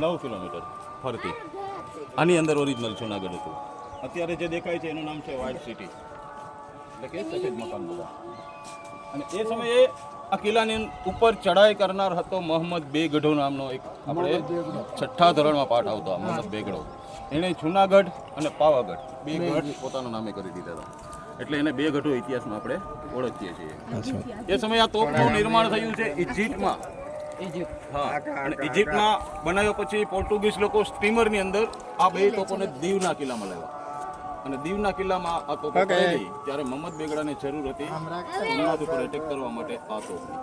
9 kilometre ફરતી આની અંદર ઓરિજિનલ જુનાગઢ હતું. અત્યારે જે દેખાય છે એનું નામ છે વ્હાઇટ સિટી, એટલે કે સફેદ મકાન બધા. અને એ સમયે આ કિલ્લાની ઉપર ચઢાઈ કરનાર હતો મોહમ્મદ બેગઢો નામનો એક, આપણે 6ઠ્ઠા ધોરણમાં પાઠ આવતો મોહમ્મદ બેગઢો. એણે જુનાગઢ અને પાવાગઢ બે ગઢ પોતાના નામે કરી દીધા હતા, એટલે એને બે ગઢો ઇતિહાસમાં આપણે ઓળખીએ છીએ. એ સમયે આ તોપનું નિર્માણ થયું છે ઇજિપ્તમાં. હા, અને ઇજિપ્તમાં બનાવ્યો પછી પોર્ટુગીઝ લોકો સ્ટીમરની અંદર આ બે તોપોને દીવના કિલ્લામાં લાવ્યા. અને દીવના કિલ્લામાં આ તોપો પડી ત્યારે મોહમ્મદ બેગડાને જરૂર હતી અમદાવાદ ઉપર એટેક કરવા માટે આ તોપની.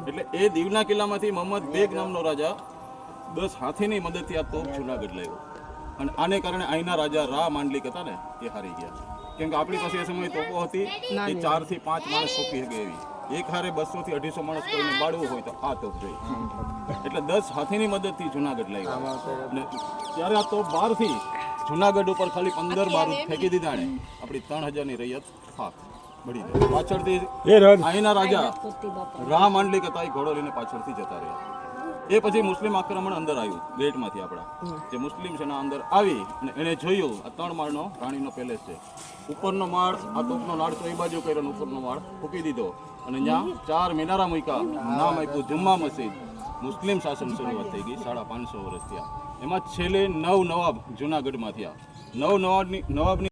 એટલે એ દીવના કિલ્લામાંથી મોહમ્મદ બેગ નામનો રાજા 10 હાથીની મદદથી આ તોપ જુનાગઢ લાવ્યો. અને આને કારણે અહીંના રાજા રા માંડલિક હતા ને એ હારી ગયા, કેમ કે આપણી પાસે એ સમયે તોપો હતી એ 4 થી 5 માણસ સોંપી શકે એવી. એક હારે 200 થી 250 માણસ કોઈને બાળવું હોય તો આ તોપ જોઈએ. એટલે 10 હાથીની મદદથી જુનાગઢ લાવ્યા. અને ત્યારે આ તોપ બહારથી જુનાગઢ ઉપર ખાલી 15 બારૂદ ફેંકી દીધા ને આપણી 3000ની રૈયત થાક બળી ગઈ. પાછળથી અહીંના રાજા રા માંડલિક હતા એ ઘોડો લઈને પાછળથી જતા રહ્યા. એ પછી મુસ્લિમ આક્રમણ અંદર આવ્યું ગેટમાંથી, આપણા જે મુસ્લિમ છે એના અંદર આવી અને એણે જોયું આ 3 માળનો રાણીનો પેલેસ છે. ઉપરનો માળ આ તોપનો લાડ તો એ બાજુ કર્યો, ઉપરનો માળ ફૂકી દીધો અને ત્યાં 4 મિનારા મૂક્યા, નામ આપ્યું જુમ્મા મસ્જિદ. મુસ્લિમ શાસન શરૂઆત થઈ ગઈ 550 વર્ષ થયા. એમાં છેલ્લે 9 નવાબ જુનાગઢમાં થયા. 9 નવાબની